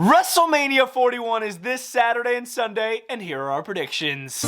WrestleMania 41 is this Saturday and Sunday, and here are our predictions.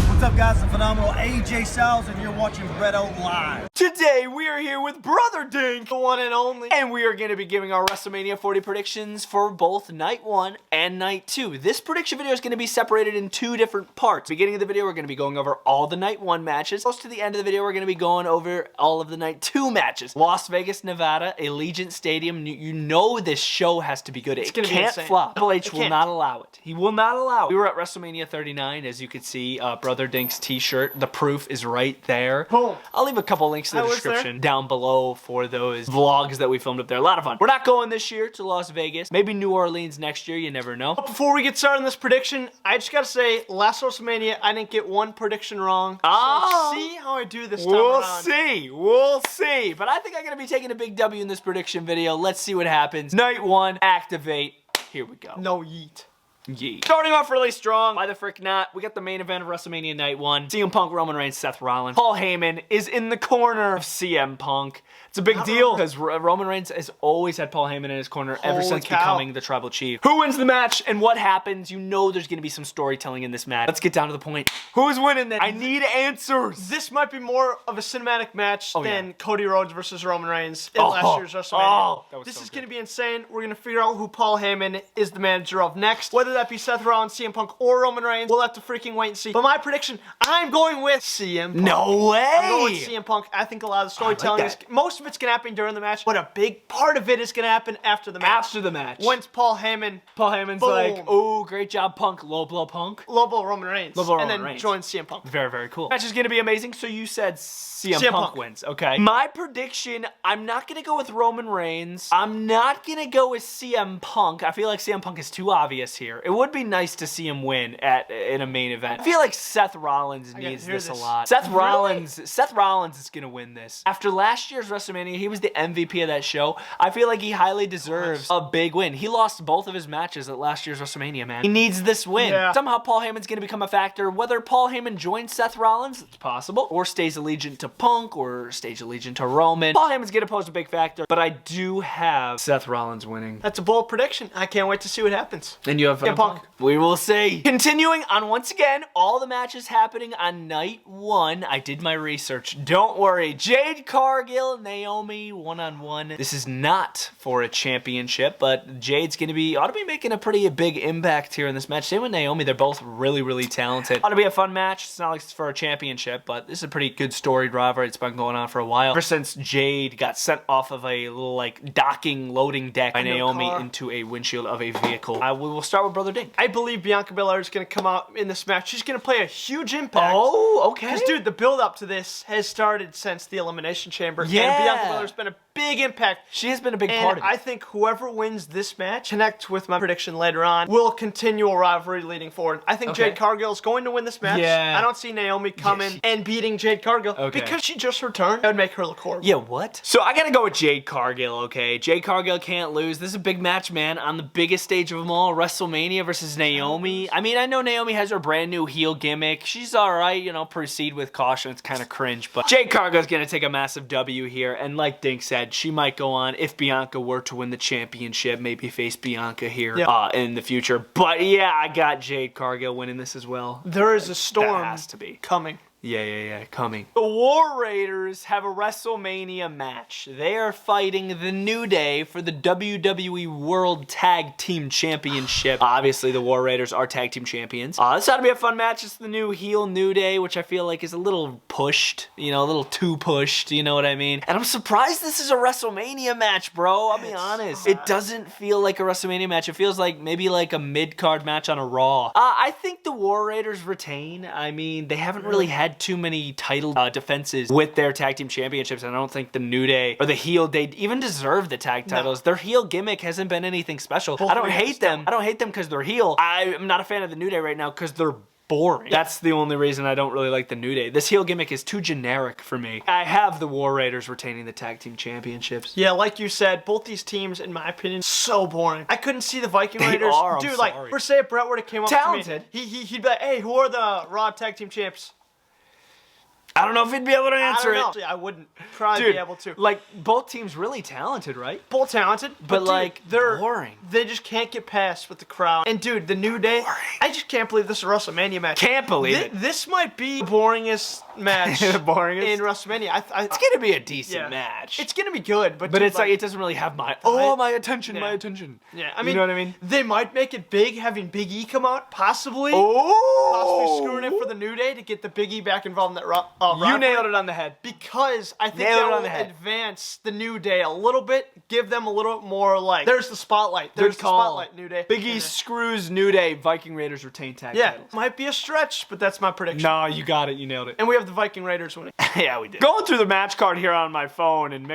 What's up, guys? The phenomenal AJ Styles, and you're watching Bretto live. Today, we are here with Brother Dink, the one and only, and we are going to be giving our WrestleMania 40 predictions for both Night 1 and Night 2. This prediction video is going to be separated in two different parts. Beginning of the video, we're going to be going over all the Night 1 matches. Close to the end of the video, we're going to be going over all of the Night 2 matches. Las Vegas, Nevada, Allegiant Stadium. You know this show has to be good. It can't flop. Triple H will not allow it. He will not allow it. We were at WrestleMania 39, as you could see, Brother Dink's t-shirt. The proof is right there. Boom. I'll leave a couple links in the description down below for those vlogs that we filmed up there. A lot of fun. We're not going this year to Las Vegas. Maybe New Orleans next year. You never know. But before we get started on this prediction, I just gotta say, last WrestleMania, I didn't get one prediction wrong. Oh. So see how I do this time around. We'll see. But I think I'm gonna be taking a big W in this prediction video. Let's see what happens. Night 1, activate. Here we go. No yeet. Yeah. Starting off really strong. Why the frick not? We got the main event of WrestleMania Night 1. CM Punk, Roman Reigns, Seth Rollins. Paul Heyman is in the corner of CM Punk. It's a big deal because Roman Reigns has always had Paul Heyman in his corner ever since becoming the Tribal Chief. Who wins the match and what happens? You know there's going to be some storytelling in this match. Let's get down to the point. Who's winning then? I need answers. This might be more of a cinematic match than Cody Rhodes versus Roman Reigns in last year's WrestleMania. This is going to be insane. We're going to figure out who Paul Heyman is the manager of next. Whether that be Seth Rollins, CM Punk, or Roman Reigns, we'll have to freaking wait and see. But my prediction, I'm going with CM Punk. No way. I'm going with CM Punk. I think a lot of the storytelling is, most of it's going to happen during the match, but a big part of it is going to happen after the match. After the match. Once Paul Heyman's boom. Like, oh, great job, Punk. Low blow, Punk. Low blow, Roman Reigns. Low blow, and Roman then Reigns. join CM Punk. Very, very cool. Match is going to be amazing. So you said CM Punk wins. Okay. My prediction, I'm not going to go with Roman Reigns. I'm not going to go with CM Punk. I feel like CM Punk is too obvious here. It would be nice to see him win in a main event. I feel like Seth Rollins needs this a lot. Seth Rollins is going to win this. After last year's WrestleMania, he was the MVP of that show. I feel like he highly deserves a big win. He lost both of his matches at last year's WrestleMania, man. He needs this win. Yeah. Somehow Paul Heyman's going to become a factor. Whether Paul Heyman joins Seth Rollins, it's possible, or stays allegiant to Punk, or stays allegiant to Roman. Paul Heyman's going to pose a big factor, but I do have Seth Rollins winning. That's a bold prediction. I can't wait to see what happens. And you have Punk. We will see. Continuing on, once again, all the matches happening on Night 1. I did my research. Don't worry. Jade, Cargill, Naomi, one-on-one. This is not for a championship, but Jade's ought to be making a pretty big impact here in this match. Same with Naomi. They're both really, really talented. Ought to be a fun match. It's not like it's for a championship, but this is a pretty good storied rivalry. It's been going on for a while. Ever since Jade got sent off of a little, like, docking loading deck by Naomi into a windshield of a vehicle. We will start with Brother Dink. I believe Bianca Belair is going to come out in this match. She's going to play a huge impact. Oh, okay. Because, dude, the build-up to this has started since the Elimination Chamber. Yeah. And Bianca Belair's been a big impact. She has been a big part of it. I think whoever wins this match, connect with my prediction later on, will continue a rivalry leading forward. I think Jade Cargill is going to win this match. Yeah. I don't see Naomi coming and beating Jade Cargill because she just returned. That would make her look horrible. Yeah, what? So I gotta go with Jade Cargill, okay? Jade Cargill can't lose. This is a big match, man, on the biggest stage of them all, WrestleMania versus Naomi. I mean, I know Naomi has her brand new heel gimmick. She's alright, you know, proceed with caution. It's kind of cringe, but Jade Cargill's gonna take a massive W here, and like Dink said, she might go on, if Bianca were to win the championship, maybe face Bianca here in the future. But yeah, I got Jade Cargill winning this as well. There is a storm that has to be coming. Yeah, coming. The War Raiders have a WrestleMania match. They are fighting the New Day for the WWE World Tag Team Championship. Obviously, the War Raiders are tag team champions. This ought to be a fun match. It's the new heel New Day, which I feel like is a little pushed, you know, a little too pushed, you know what I mean? And I'm surprised this is a WrestleMania match, bro. I'll be honest. It doesn't feel like a WrestleMania match. It feels like maybe like a mid-card match on a Raw. I think the War Raiders retain. I mean, they haven't really had too many title defenses with their tag team championships. I don't think the New Day or the heel, they even deserve the tag titles. Their heel gimmick hasn't been anything special. I don't hate them. I don't hate them because they're heel. I'm not a fan of the New Day right now because they're boring. That's the only reason I don't really like the New Day. This heel gimmick is too generic for me. I have the War Raiders retaining the tag team championships. Yeah, like you said, both these teams, in my opinion, so boring. I couldn't see the Viking Raiders. Dude, I'm like, for say if Bret were to came up talented. to me, he'd be like, hey, who are the Raw tag team champs? I don't know if he'd be able to answer it. I wouldn't probably be able to. Like, both teams really talented, right? Both talented, but dude, like, they're boring. They just can't get past with the crowd. And dude, the New Day, I just can't believe this is a WrestleMania match. Can't believe it. This might be the boringest match in WrestleMania. It's gonna be a decent match. It's gonna be good, but dude, it's like it doesn't really have my attention. Yeah, I mean, you know what I mean? They might make it big, having Big E come out, possibly. Possibly screwing it for the New Day to get the Big E back involved in that. You nailed it on the head. Because I think that will advance the New Day a little bit, give them a little more like, there's the spotlight. There's the spotlight, New Day. Big E screws New Day, Viking Raiders retain tag titles. Might be a stretch, but that's my prediction. No, you got it. You nailed it. And we have the Viking Raiders winning. Yeah, we did. Going through the match card here on my phone, and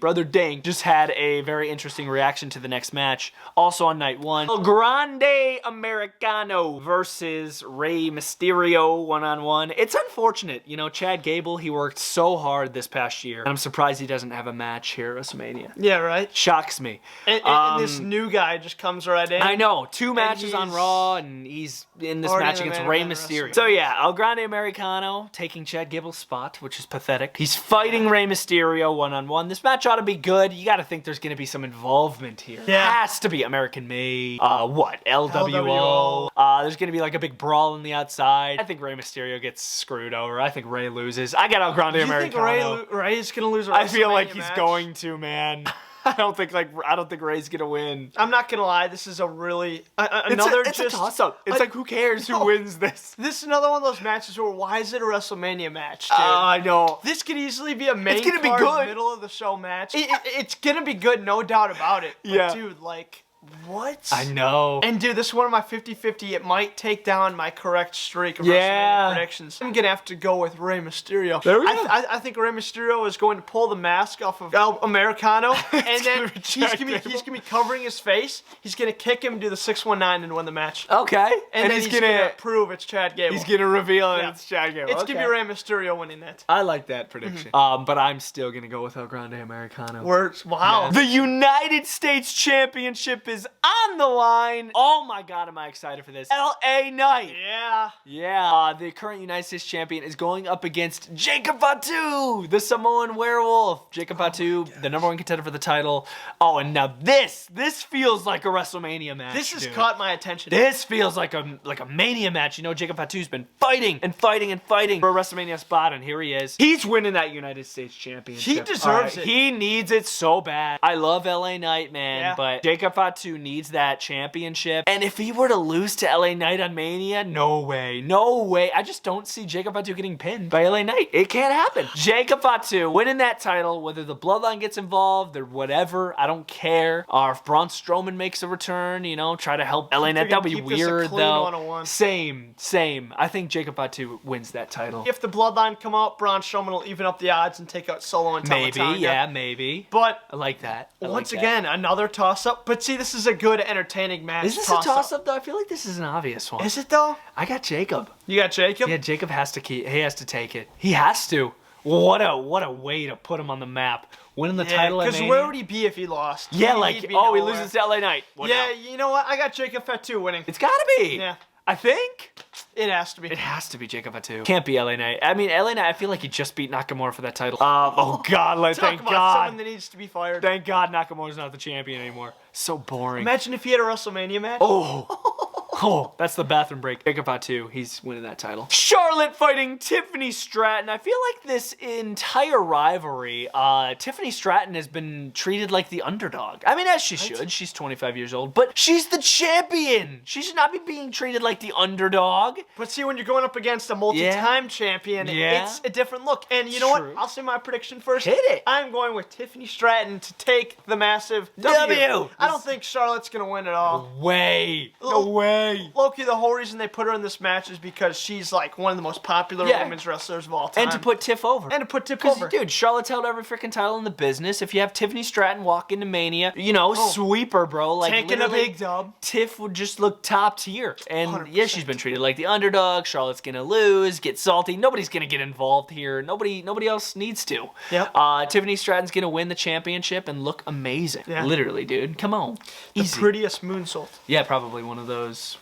Brother Dink just had a very interesting reaction to the next match. Also on night one, El Grande Americano versus Rey Mysterio one-on-one. It's unfortunate, you know, Chad Gable, he worked so hard this past year, and I'm surprised he doesn't have a match here at WrestleMania. Yeah, right? Shocks me. And this new guy just comes right in. I know. 2 matches on Raw, and he's in this match against Rey Mysterio. So yeah, El Grande Americano taking Chad Gable's spot, which is pathetic. He's fighting Rey Mysterio one-on-one. This match ought to be good. You got to think there's going to be some involvement here. Yeah. Has to be American made. LWO. There's going to be like a big brawl on the outside. I think Rey Mysterio gets screwed over. I think Rey loses. I got El Grande Americano. You think Rey's going to lose a WrestleMania I feel like he's match? going to, man. I don't think Rey's gonna win. I'm not gonna lie, this is a really it's a toss-up. It's like, who cares who wins this? This is another one of those matches where why is it a WrestleMania match, dude? I know. This could easily be a main It's gonna card, be good. middle of the show match. It's gonna be good, no doubt about it. But dude, like, what? I know. And dude, this is one of my 50-50. It might take down my correct streak of WrestleMania predictions. I'm gonna have to go with Rey Mysterio. There we go. I think Rey Mysterio is going to pull the mask off of El Americano, and then he's gonna be covering his face. He's gonna kick him, do the 619, and win the match. Okay. And then he's gonna prove it's Chad Gable. He's gonna reveal it's Chad Gable. It's gonna be Rey Mysterio winning that. I like that prediction. But I'm still gonna go with El Grande Americano. Words. Wow. Yeah. The United States Championship is on the line. Oh my God, am I excited for this. LA Knight. Yeah. Yeah. The current United States champion is going up against Jacob Fatu, the Samoan werewolf. Jacob Fatu, the #1 contender for the title. Oh, and now this feels like a WrestleMania match. This has caught my attention. This feels like a Mania match. You know, Jacob Fatu's been fighting and fighting and fighting for a WrestleMania spot, and here he is. He's winning that United States championship. He deserves it. He needs it so bad. I love LA Knight, man, but Jacob Fatu needs that championship. And if he were to lose to LA Knight on Mania, no way. No way. I just don't see Jacob Fatu getting pinned by LA Knight. It can't happen. Jacob Fatu winning that title, whether the Bloodline gets involved or whatever, I don't care. Or if Braun Strowman makes a return, you know, try to help LA Knight. That would be weird, though. 101. Same. I think Jacob Fatu wins that title. If the Bloodline come out, Braun Strowman will even up the odds and take out Solo and Tamatanga. Maybe. But I like that. Once again, another toss-up. But see, this is a good, entertaining match. Is this a toss-up, though? I feel like this is an obvious one. Is it, though? I got Jacob. You got Jacob? Yeah, Jacob has to he has to take it. He has to. What a way to put him on the map. Winning the title at Mania. Because where would he be if he lost? Yeah, he loses to LA Knight. You know what? I got Jacob Fatu winning. It's gotta be. Yeah. I think. It has to be. It has to be Jacob Fatu. Can't be LA Knight. I mean, LA Knight, I feel like he just beat Nakamura for that title. Oh, God. Thank God. Someone that needs to be fired. Thank God Nakamura's not the champion anymore. So boring. Imagine if he had a WrestleMania match. Oh, that's the bathroom break. Jacob Fatu, he's winning that title. Charlotte fighting Tiffany Stratton. I feel like this entire rivalry, Tiffany Stratton has been treated like the underdog. I mean, as she should. She's 25 years old, but she's the champion. She should not be being treated like the underdog. But see, when you're going up against a multi-time champion, it's a different look. And you know what? I'll say my prediction first. Hit it. I'm going with Tiffany Stratton to take the massive W. I don't think Charlotte's going to win at all. No way. way. Loki, the whole reason they put her in this match is because she's like one of the most popular women's wrestlers of all time. And to put Tiff over. Dude, Charlotte's held every freaking title in the business. If you have Tiffany Stratton walk into Mania, sweep her, bro. Like, taking a big dub. Tiff would just look top tier. And 100%. yeah, she's been treated like the underdog. Charlotte's gonna lose, get salty. Nobody's gonna get involved here. Nobody else needs to. Yep. Tiffany Stratton's gonna win the championship and look amazing. Yeah. Literally, dude. Come on. The prettiest moonsault. Yeah, probably one of those.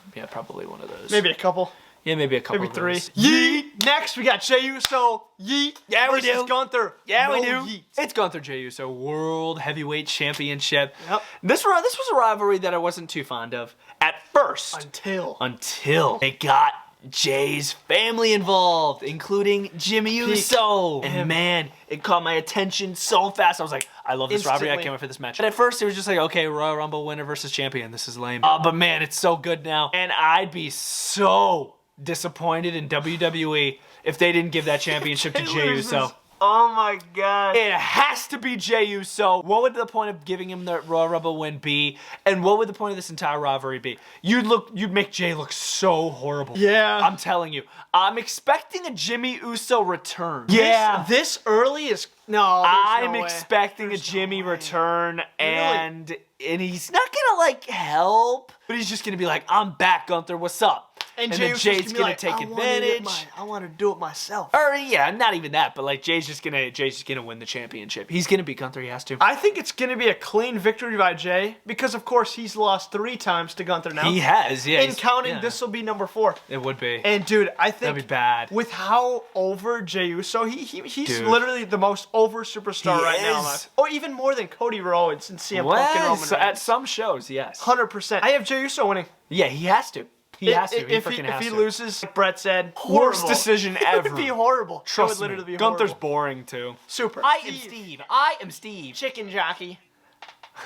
Maybe a couple. Yeah, maybe a couple. Maybe three. Of those. Yeet. Next, we got Jey Uso. Yeet. Yeah, we versus do. Gunther. Yeah, we No do. yeet. It's Gunther Jey Uso World Heavyweight Championship. Yep. This was a rivalry that I wasn't too fond of at first. Until they got Jay's family involved, including Jimmy Uso. And man, it caught my attention so fast. I was like, I love this rivalry. I can't wait for this match. And at first, it was just like, okay, Royal Rumble winner versus champion. This is lame. But man, it's so good now. And I'd be so disappointed in WWE if they didn't give that championship to Jey Uso. Oh my god. It has to be Jey Uso. What would the point of giving him the Royal Rumble win be? And what would the point of this entire rivalry be? You'd make Jey look so horrible. Yeah. I'm telling you. I'm expecting a Jimmy Uso return. This early is I'm expecting a Jimmy return, and he's not gonna like help, but he's just gonna be like, I'm back, Gunther, what's up? And then Jade's gonna take advantage. I want to do it myself. Or yeah, not even that, but like Jay's just gonna win the championship. He's gonna beat Gunther. He has to. I think it's gonna be a clean victory by Jey because of course he's lost 3 times to Gunther now. He has, yeah. And counting, this will be number 4. It would be. And dude, I think that'd be bad. With how over Jey Uso, he's literally the most over superstar right now. Or even more than Cody Rhodes and CM Punk and Roman Reigns. At some shows, yes. 100%. I have Jey Uso winning. Yeah, he has to. He has to. If he loses, like Brett said, worst decision ever. It would be horrible. Trust it would literally me. be Gunther's horrible. boring too. Super. I am Steve. Chicken jockey.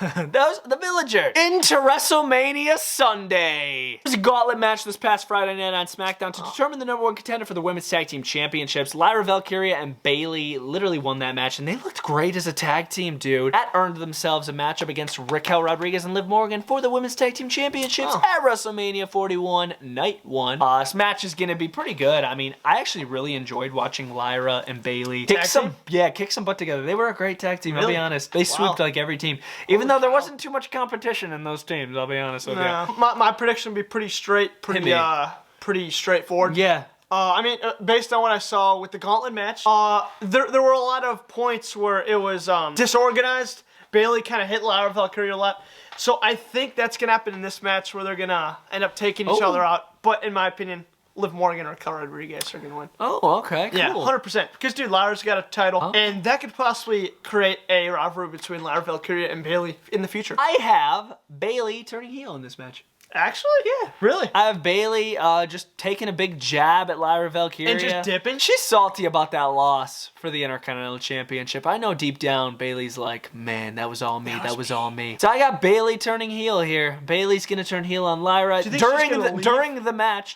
That was the Villager. Into WrestleMania Sunday. It was a gauntlet match this past Friday night on SmackDown to determine the #1 contender for the Women's Tag Team Championships. Lyra Valkyria and Bayley literally won that match, and they looked great as a tag team, dude. That earned themselves a matchup against Raquel Rodriguez and Liv Morgan for the Women's Tag Team Championships at WrestleMania 41, Night 1. This match is going to be pretty good. I mean, I actually really enjoyed watching Lyra and Bayley kick some butt together. They were a great tag team, I'll be honest. They swooped like every team. Even though there wasn't too much competition in those teams, I'll be honest with you. My prediction would be pretty straight, pretty straightforward. Yeah. I mean, based on what I saw with the gauntlet match, there were a lot of points where it was disorganized. Bayley kind of hit Lyra Valkyria a lot. So I think that's going to happen in this match where they're going to end up taking each other out. But in my opinion, Liv Morgan or Raquel Rodriguez are going to win. Oh, okay, cool. Yeah, 100%. Because, dude, Lyra's got a title, and that could possibly create a rivalry between Lyra Valkyria and Bayley in the future. I have Bayley turning heel in this match. Actually? Yeah. Really? I have Bayley just taking a big jab at Lyra Valkyria. And just dipping? She's salty about that loss for the Intercontinental Championship. I know deep down Bayley's like, man, that was all me. That was all me. So I got Bayley turning heel here. Bayley's going to turn heel on Lyra during the match.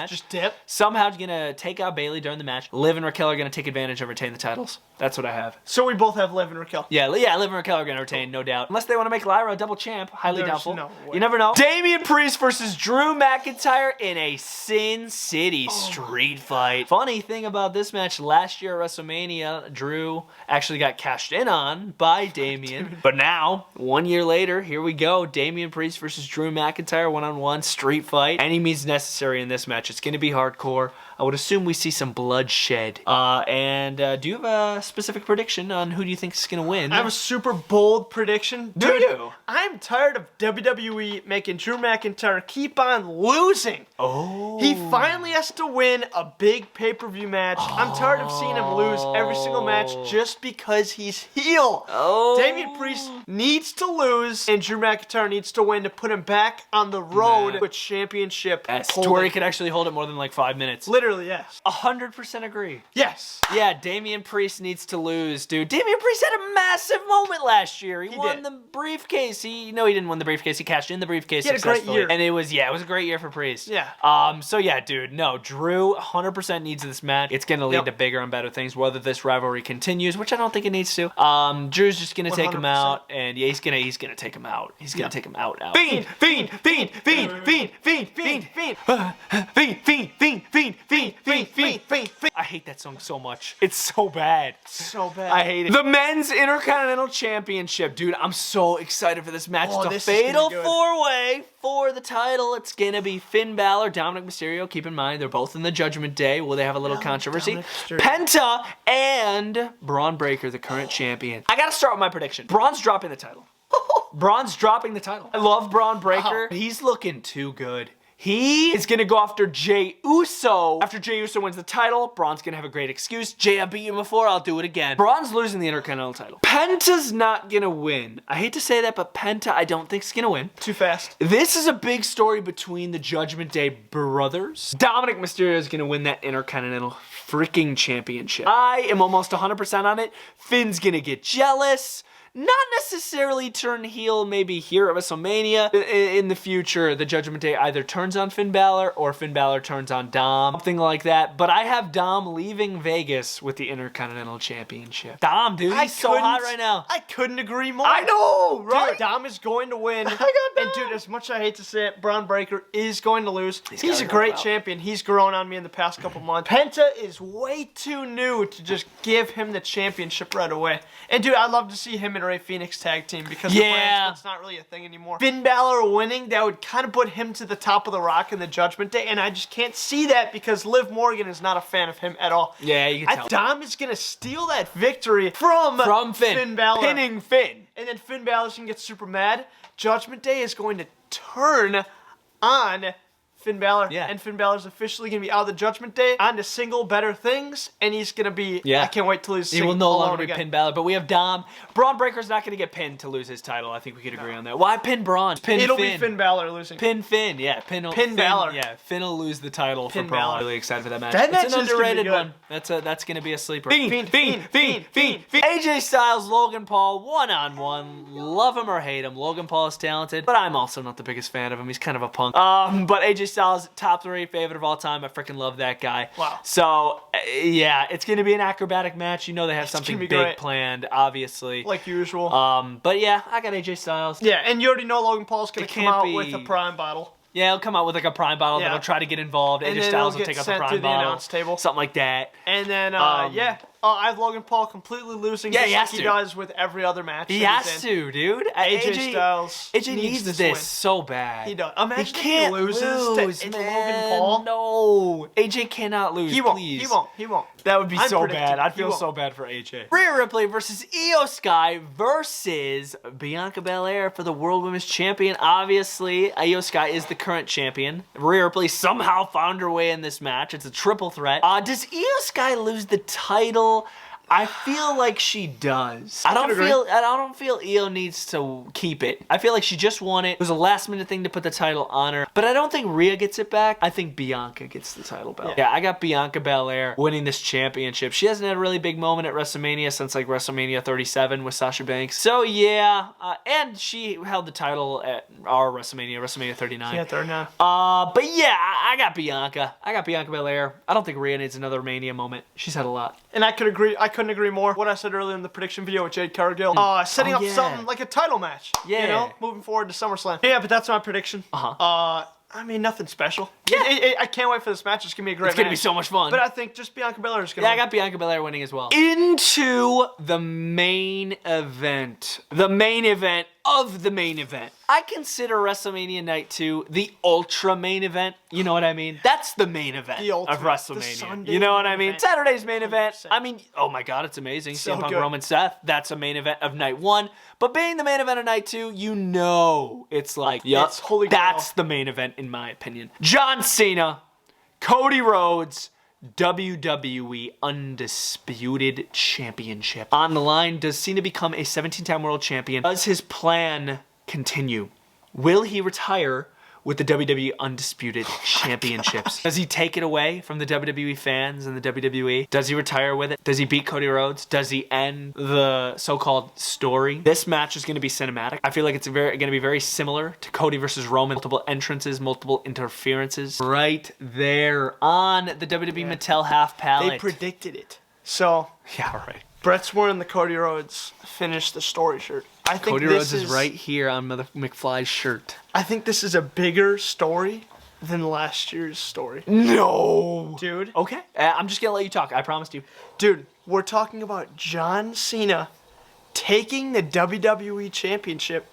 Just dip? Somehow going to take out Bayley during the match. Liv and Raquel are going to take advantage and retain the titles. That's what I have. So we both have Liv and Raquel. Yeah, Liv and Raquel are going to retain, no doubt. Unless they want to make Lyra a double champ. Highly doubtful. No way. You never know. Damian Priest versus Drew McIntyre in a Sin City street fight. Funny thing about this match, last year at WrestleMania, Drew actually got cashed in on by Damian. But now, 1 year later, here we go. Damian Priest versus Drew McIntyre, one-on-one street fight. Any means necessary in this match. It's going to be hardcore. I would assume we see some bloodshed. Do you have a specific prediction on who do you think is going to win? I have a super bold prediction. Do you? I'm tired of WWE making Drew McIntyre keep on losing. Oh. He finally has to win a big pay-per-view match. I'm tired of seeing him lose every single match just because he's heel. Oh. Damian Priest needs to lose, and Drew McIntyre needs to win to put him back on the road with championship. Yes, to where he could actually hold it more than like 5 minutes. Literally, yes. 100% agree. Yes. Yeah, Damian Priest needs to lose, dude. Damian Priest had a massive moment last year. He won the briefcase. He didn't win the briefcase. He cashed in the briefcase. He had a great successfully. year. And it was a great year for Priest. Yeah. So yeah, dude, no, Drew 100% needs this match. It's going to lead to bigger and better things, whether this rivalry continues, which I don't think it needs to. Drew's just going to take him out, and yeah, he's going to take him out. He's going to take him out. Fiend. I hate that song so much. It's so bad. So bad. I hate it. The Men's Intercontinental Championship. Dude, I'm so excited for this match. It's a this fatal is gonna be good. four-way for the title. It's going to be Finn Balor, Dominic Mysterio. Keep in mind, they're both in the Judgment Day. Will they have a little controversy? Penta and Braun Breaker, the current champion. I got to start with my prediction. Braun's dropping the title. Braun's dropping the title. I love Braun Breaker. He's looking too good. He is going to go after Jey Uso. After Jey Uso wins the title, Braun's going to have a great excuse. Jey, I beat you before, I'll do it again. Braun's losing the Intercontinental title. Penta's not going to win. I hate to say that, but Penta I don't think is going to win. Too fast. This is a big story between the Judgment Day brothers. Dominic Mysterio is going to win that Intercontinental freaking championship. I am almost 100% on it. Finn's going to get jealous. Not necessarily turn heel maybe here at WrestleMania. In the future, the Judgment Day either turns on Finn Balor or Finn Balor turns on Dom. Something like that. But I have Dom leaving Vegas with the Intercontinental Championship. Dom, dude, he's so hot right now. I couldn't agree more. I know, right? Dude, Dom is going to win. I got Dom. And dude, as much as I hate to say it, Braun Breaker is going to lose. He's a go great out. champion. He's grown on me in the past couple months. Penta is way too new to just give him the championship right away. And dude, I'd love to see him and Rey Fenix tag team because the brand split's not really a thing anymore. Finn Balor winning, that would kind of put him to the top of the rock in the Judgment Day, and I just can't see that because Liv Morgan is not a fan of him at all. Yeah, you can tell. Dom is going to steal that victory from Finn Balor. Pinning Finn. And then Finn Balor's going to get super mad. Judgment Day is going to turn on Finn Balor. Yeah. And Finn Balor's officially going to be out of the Judgment Day on to single better things. And he's going to be, I can't wait till he's He will no longer be Finn Balor. But we have Dom. Braun Breaker's not going to get pinned to lose his title. I think we could agree on that. Why pin Braun? Pin It'll Finn. be Finn Balor losing. Pin Finn, yeah. Pin Balor. Yeah, Finn will lose the title Pin for Braun. Balor. I'm really excited for that match. That match it's an is gonna be underrated good. one. That's going to be a sleeper. Fiend. AJ Styles, Logan Paul, one-on-one. Love him or hate him. Logan Paul is talented, but I'm also not the biggest fan of him. He's kind of a punk. But AJ Styles, top 3 favorite of all time. I freaking love that guy. Wow. So, yeah, it's going to be an acrobatic match. You know they have something gonna big be great. planned, obviously. Like usual. But yeah, I got AJ Styles. Yeah, and you already know Logan Paul's going to come out with a prime bottle. Yeah, he'll come out with like a prime bottle that'll try to get involved. And AJ then Styles it'll will get take out the sent prime to the bottle. announce table. Something like that. And then, I have Logan Paul completely losing just like he does with every other match. He has to, dude. AJ Styles AJ needs this so bad. He does. Imagine he can't if he loses to Logan Paul. No. AJ cannot lose, He won't. please. He won't. That would be I'm so predicting bad. I'd he feel won't. so bad for AJ. Rhea Ripley versus Io Sky versus Bianca Belair for the World Women's Champion. Obviously, Io Sky is the current champion. Rhea Ripley somehow found her way in this match. It's a triple threat. Does Io Sky lose the title? I feel like she does. I don't feel Io needs to keep it. I feel like she just won it. It was a last minute thing to put the title on her. But I don't think Rhea gets it back. I think Bianca gets the title belt. Yeah, I got Bianca Belair winning this championship. She hasn't had a really big moment at WrestleMania since like WrestleMania 37 with Sasha Banks. So yeah, and she held the title at our WrestleMania 39. Yeah, 39. But yeah, I got Bianca. I got Bianca Belair. I don't think Rhea needs another Mania moment. She's had a lot. And I couldn't agree more. What I said earlier in the prediction video with Jade Cargill, setting up something like a title match. Yeah. You know, moving forward to SummerSlam. Yeah, but that's my prediction. I mean, nothing special. Yeah. I can't wait for this match. It's going to be a great match. It's going to be so much fun. But I think just Bianca Belair is going to I got Bianca Belair winning as well. Into the main event. The main event of the main event. I consider WrestleMania Night 2 the ultra main event. You know what I mean? That's the main event of WrestleMania. You know what I mean? event. Saturday's main event. I mean, oh my God, it's amazing. So CM Punk, good. Roman, Seth. That's a main event of Night 1. But being the main event of Night 2, you know it's like, yup, It's holy grail. that's the main event in my opinion. John Cena, Cody Rhodes, WWE Undisputed Championship. On the line, does Cena become a 17-time world champion? Does his plan continue? Will he retire with the WWE Undisputed Championships. Does he take it away from the WWE fans and the WWE? Does he retire with it? Does he beat Cody Rhodes? Does he end the so-called story? This match is going to be cinematic. I feel like it's going to be very similar to Cody versus Roman. Multiple entrances, multiple interferences. Right there on the WWE Mattel half palette. They predicted it. So, yeah, right. Brett's wearing the Cody Rhodes finish the story shirt. I think Cody Rhodes is right here on Mother McFly's shirt. I think this is a bigger story than last year's story. No! Dude. Okay. I'm just going to let you talk. I promised you. Dude, we're talking about John Cena taking the WWE Championship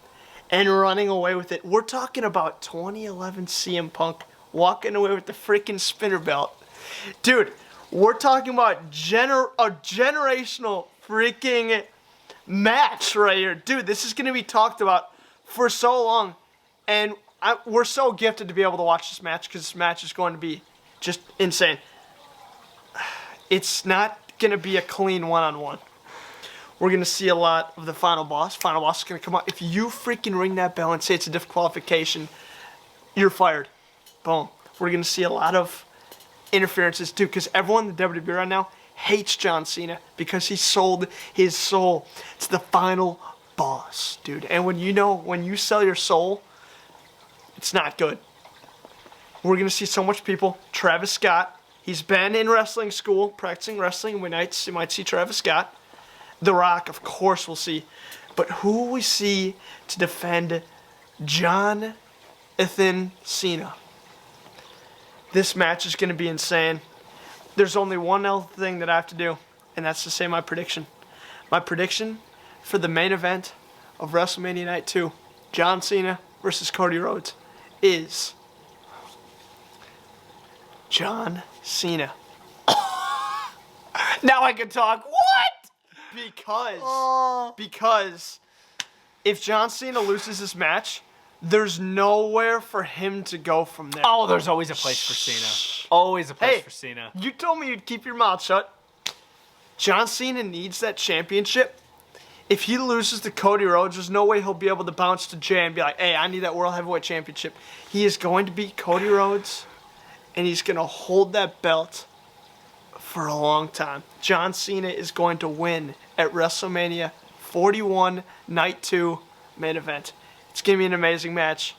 and running away with it. We're talking about 2011 CM Punk walking away with the freaking spinner belt. Dude, we're talking about a generational freaking match right here. Dude, this is going to be talked about for so long. And we're so gifted to be able to watch this match because this match is going to be just insane. It's not going to be a clean one-on-one. We're going to see a lot of the final boss. Final boss is going to come out. If you freaking ring that bell and say it's a disqualification, you're fired. Boom. We're going to see a lot of interferences too, because everyone in the WWE right now hates John Cena because he sold his soul to the final boss, dude. And when you sell your soul, it's not good. We're going to see so much people. Travis Scott, he's been in wrestling school, practicing wrestling. We might see Travis Scott. The Rock, of course, we'll see. But who will we see to defend Jonathan Cena? This match is going to be insane. There's only one other thing that I have to do, and that's to say my prediction. My prediction for the main event of WrestleMania Night 2, John Cena versus Cody Rhodes, is John Cena. Now I can talk. What? Because if John Cena loses this match, there's nowhere for him to go from there. Oh, there's always a place for Cena. Always a place for Cena. You told me you'd keep your mouth shut. John Cena needs that championship. If he loses to Cody Rhodes, there's no way he'll be able to bounce to Jay and be like, hey, I need that World Heavyweight Championship. He is going to beat Cody Rhodes, and he's going to hold that belt for a long time. John Cena is going to win at WrestleMania 41 Night 2 main event. It's going to be an amazing match,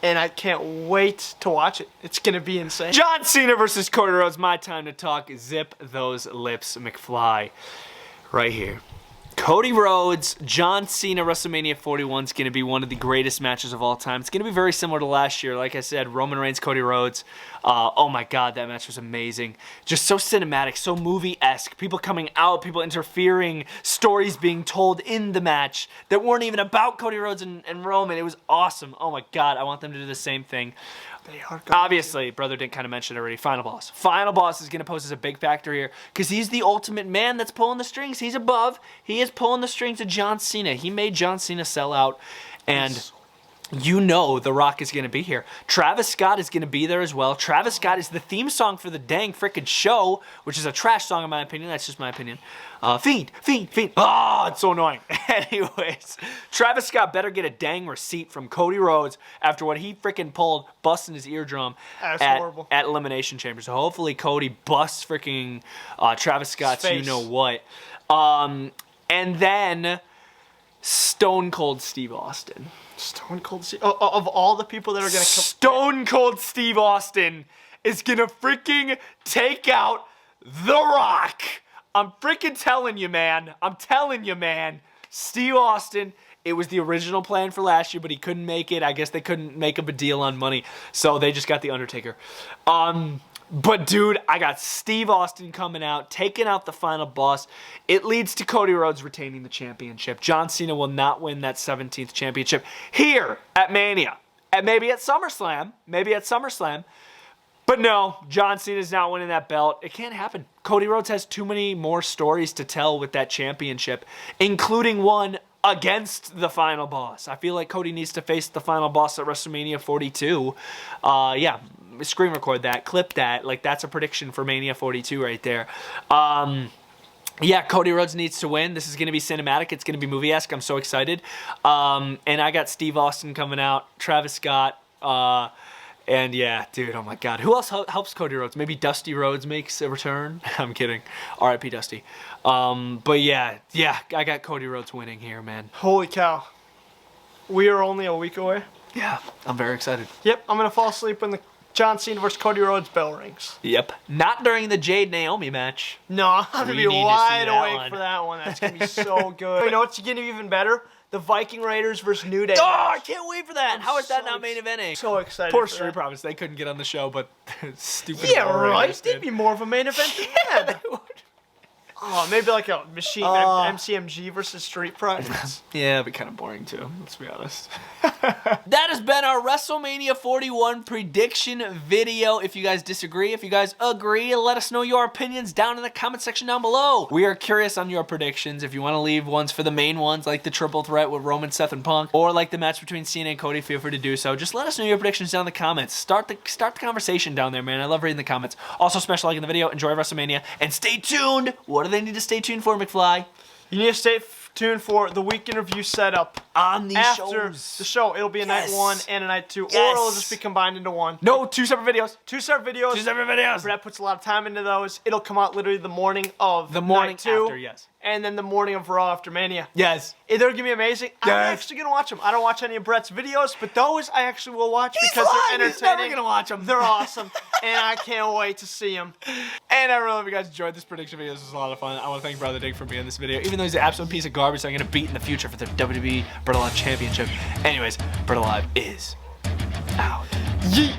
and I can't wait to watch it. It's going to be insane. John Cena versus Cody Rhodes. My time to talk. Zip those lips, McFly. Right here. Cody Rhodes, John Cena, WrestleMania 41 is going to be one of the greatest matches of all time. It's going to be very similar to last year. Like I said, Roman Reigns, Cody Rhodes. Oh my God, that match was amazing. Just so cinematic, so movie-esque. People coming out, people interfering, stories being told in the match that weren't even about Cody Rhodes and Roman. It was awesome. Oh my God, I want them to do the same thing. Obviously, brother didn't kind of mention it already. Final boss. Final boss is going to pose as a big factor here because he's the ultimate man that's pulling the strings. He's above. He is pulling the strings of John Cena. He made John Cena sell out, and you know The Rock is going to be here. Travis Scott is going to be there as well. Travis Scott is the theme song for the dang frickin' show, which is a trash song in my opinion. That's just my opinion. Fiend. Oh, it's so annoying. Anyways, Travis Scott better get a dang receipt from Cody Rhodes after what he frickin' pulled, busting his eardrum at Elimination Chamber. So hopefully Cody busts frickin' Travis Scott's you-know-what. And then Stone Cold Steve Austin. Stone Cold Steve... of all the people that are going to come... Stone Cold Steve Austin is going to freaking take out The Rock. I'm freaking telling you, man. I'm telling you, man. Steve Austin, it was the original plan for last year, but he couldn't make it. I guess they couldn't make up a deal on money, so they just got The Undertaker. But, dude, I got Steve Austin coming out, taking out the final boss. It leads to Cody Rhodes retaining the championship. John Cena will not win that 17th championship here at Mania. And maybe at SummerSlam. But no, John Cena's not winning that belt. It can't happen. Cody Rhodes has too many more stories to tell with that championship, including one against the final boss. I feel like Cody needs to face the final boss at WrestleMania 42. Yeah, screen record that, clip that. Like, that's a prediction for Mania 42 right there. Yeah, Cody Rhodes needs to win. This is going to be cinematic. It's going to be movie-esque. I'm so excited. And I got Steve Austin coming out, Travis Scott, And yeah, dude, oh my God. Who else helps Cody Rhodes? Maybe Dusty Rhodes makes a return? I'm kidding. R.I.P. Dusty. But yeah, I got Cody Rhodes winning here, man. Holy cow. We are only a week away. Yeah, I'm very excited. Yep, I'm going to fall asleep when the John Cena versus Cody Rhodes bell rings. Yep. Not during the Jade Naomi match. No, I'm going to be wide awake for that one. That's going to be so good. You know what's going to be even better? The Viking Raiders versus New Day. Oh, I can't wait for that. How is that not main eventing? So excited. Poor Street Profits. They couldn't get on the show, but stupid. Yeah, right. They'd be more of a main event than that. Oh, maybe like a machine MCMG versus Street Profits. Yeah, it'd be kind of boring too, let's be honest. That has been our WrestleMania 41 prediction video. If you guys disagree, if you guys agree, let us know your opinions down in the comment section down below. We are curious on your predictions. If you want to leave ones for the main ones, like the triple threat with Roman, Seth, and Punk, or like the match between Cena and Cody, feel free to do so. Just let us know your predictions down in the comments. Start the conversation down there, man. I love reading the comments. Also, smash a like in the video. Enjoy WrestleMania, and stay tuned. What do they need to stay tuned for, McFly? You need to stay tuned for the week interview setup on these after shows. The show. It'll be a night 1 and a night 2, or it'll just be combined into one. No, 2 separate videos. 2 separate videos. 2 separate videos. Brett puts a lot of time into those. It'll come out literally the morning of night 2, after, yes. And then the morning of Raw after Mania. Yes. They're going to be amazing. Yes. I'm actually going to watch them. I don't watch any of Brett's videos, but those I actually will watch because they're entertaining. He's never going to watch them. They're awesome, and I can't wait to see them. And I really hope you guys enjoyed this prediction video. This was a lot of fun. I want to thank Brother Dig for being in this video. Even though he's an absolute piece of garbage that I'm going to beat in the future for the WWE Bretto Live Championship. Anyways, Bretto Live is out. Yeet.